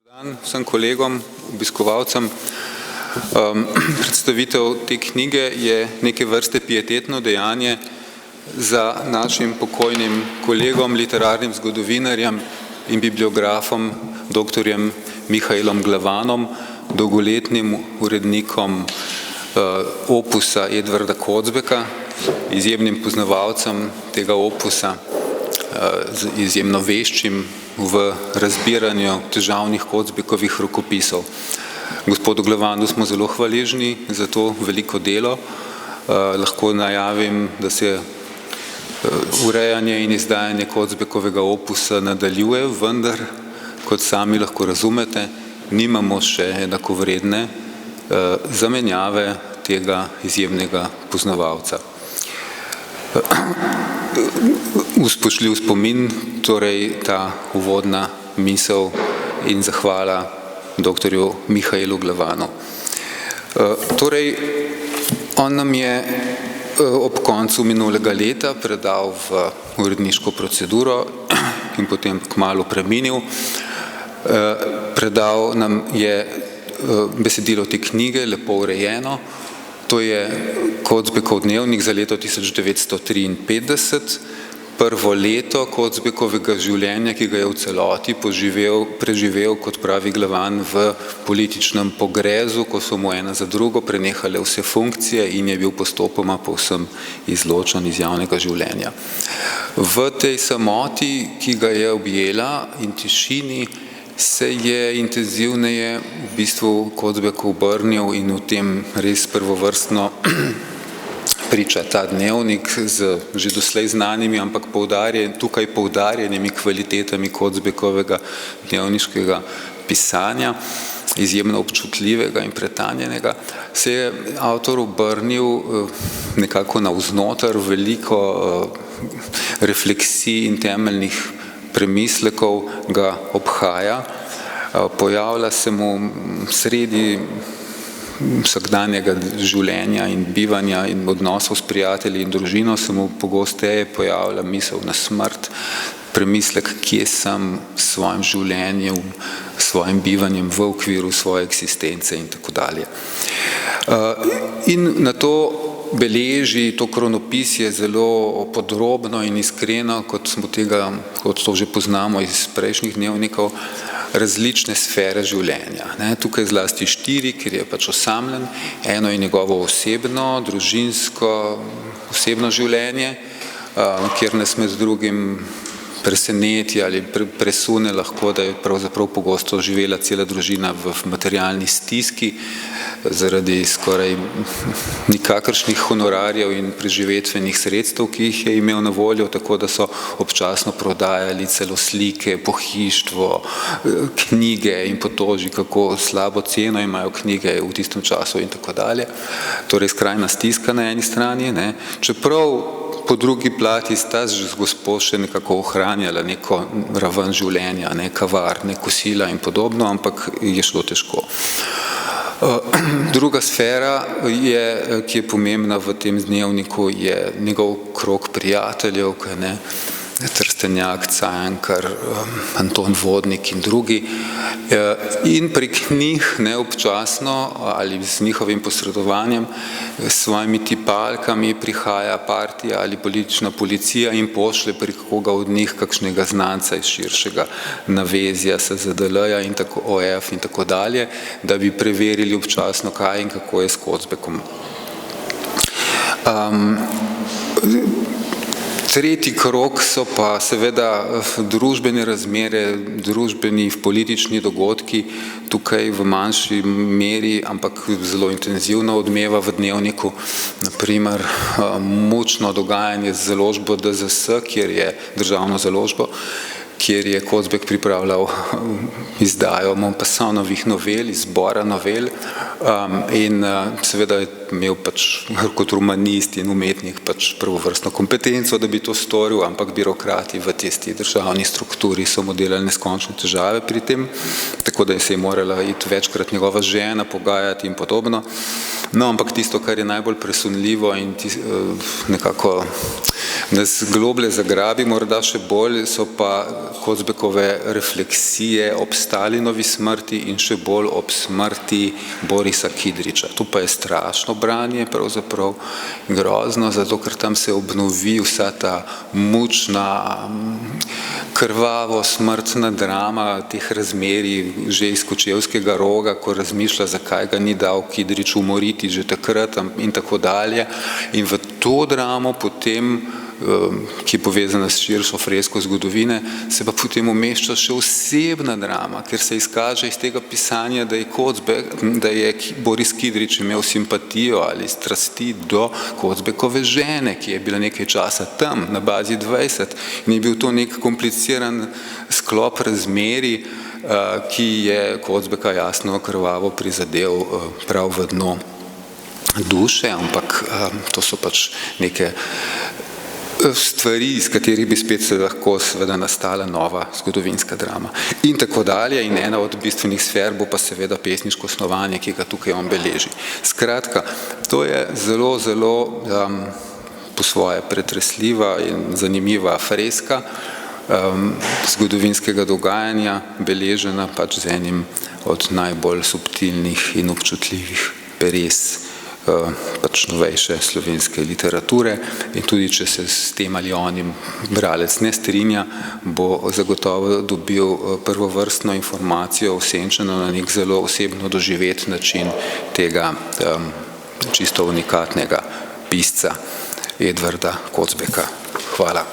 Dan vsem kolegom, obiskovalcem. Predstavitev te knjige je neke vrste pietetno dejanje za našim pokojnim kolegom, literarnim zgodovinarjem in bibliografom, doktorjem Mihaelom Glavanom, dolgoletnim urednikom opusa Edvarda Kocbeka, izjemnim poznavalcem tega opusa, izjemno veščim v razbiranju težavnih Kocbekovih rokopisov. Gospodu Glavanu smo zelo hvaležni za to veliko delo. Lahko najavim, da se urejanje in izdajanje Kocbekovega opusa nadaljuje, vendar, kot sami lahko razumete, nimamo še enakovredne zamenjave tega izjemnega poznavalca. Spoštljiv spomin, torej ta uvodna misel in zahvala doktorju Mihaelu Glavanu. Torej, on nam je ob koncu minulega leta predal v uredniško proceduro in potem kmalu preminil. Predal nam je besedilo te knjige, lepo urejeno. To je Kocbekov dnevnik za leto 1953, prvo leto Kocbekovega življenja, ki ga je v celoti preživel, kot pravi Glavan, v političnem pogrezu, ko so mu ena za drugo prenehale vse funkcije in je bil postopoma povsem izločen iz javnega življenja. V tej samoti, ki ga je objela, in tišini, se je intenzivneje v bistvu Kocbek obrnil in v tem res prvovrstno priča ta dnevnik z že doslej znanimi, ampak tukaj poudarjenimi kvalitetami Kocbekovega dnevniškega pisanja, izjemno občutljivega in pretanjenega, se je avtor obrnil nekako navznoter, veliko refleksij in temeljnih premislekov ga obhaja. Pojavlja se mu sredi vsakdanjega življenja in bivanja in odnosov s prijatelji in družino, se mu pogosteje pojavlja misel na smrt, premislek, kje sem s svojim življenjem, s svojim bivanjem v okviru svoje eksistence in tako dalje. In na to beleži, to kronopisje zelo podrobno in iskreno, kot to že poznamo iz prejšnjih dnevnikov, različne sfere življenja. Tukaj zlasti 4, ker je pač osamljen. Eno je njegovo osebno, družinsko, osebno življenje, kjer nas med drugim preseneti ali presune lahko, da je pravzaprav pogosto živela cela družina v materialni stiski zaradi skoraj nikakršnih honorarjev in preživetvenih sredstev, ki jih je imel na voljo, tako da so občasno prodajali celo slike, pohištvo, knjige in potoži, kako slabo ceno imajo knjige v tistem času in tako dalje. Torej skrajna stiska na eni strani, čeprav po drugi plati sta z gospo še nekako ohranjala neko raven življenja, kavarne, kosila in podobno, ampak je šlo težko. Druga sfera, ki je pomembna v tem dnevniku, je njegov krog prijateljev, Trstenjak, Cajankar, Anton Vodnik in drugi. In prek njih občasno ali z njihovim posredovanjem s svojimi tipalkami prihaja partija ali politična policija in pošlje prek koga od njih kakšnega znanca iz širšega navezja, SZDL-ja in tako OF in tako dalje, da bi preverili občasno, kaj in kako je s Kocbekom. Tretji krog so pa seveda družbene razmere, družbeni politični dogodki, tukaj v manjši meri, ampak zelo intenzivno odmeva v dnevniku, na primer mučno dogajanje z založbo DZS, kjer je državno založbo, kjer je Kocbek pripravljal izdajo Maupassantnovih novel, izbora novel, in seveda je imel kot romanist in umetnik prvovrstno kompetenco, da bi to storil, ampak birokrati v tisti državni strukturi so mu delali neskončne težave pri tem, tako da se je morala iti večkrat njegova žena pogajati in podobno. No, ampak tisto, kar je najbolj presunljivo in nekako Nas globlje zagrabi, morda še bolj so pa Kocbekove refleksije ob Stalinovi smrti in še bolj ob smrti Borisa Kidriča. Tu pa je strašno branje, pravzaprav grozno, zato ker tam se obnovi vsa ta mučna, krvavo smrtna drama teh razmerij že iz Kočevskega Roga, ko razmišlja, zakaj ga ni dal Kidrič umoriti že takrat in tako dalje. In v to dramo potem, ki je povezana s širšo fresko zgodovine, se pa potem umešča še osebna drama, ker se izkaže iz tega pisanja, da je Boris Kidrič imel simpatijo ali strasti do Kocbekove žene, ki je bila nekaj časa tam, na bazi 20, in je bil to nek kompliciran sklop razmerij, ki je Kocbeka jasno krvavo prizadel prav v dno duše, ampak to so pač neke stvari, iz katerih bi spet se lahko seveda nastala nova zgodovinska drama. In tako dalje, in ena od bistvenih sfer bo pa seveda pesniško snovanje, ki ga tukaj on beleži. Skratka, to je zelo, zelo po svoje pretresljiva in zanimiva freska zgodovinskega dogajanja, beležena pač z enim od najbolj subtilnih in občutljivih peres pač novejše slovenske literature, in tudi če se s tem ali onim bralec ne strinja, bo zagotovo dobil prvovrstno informacijo osenčeno na nek zelo osebno doživet način tega čisto unikatnega pisca Edvarda Kocbeka. Hvala.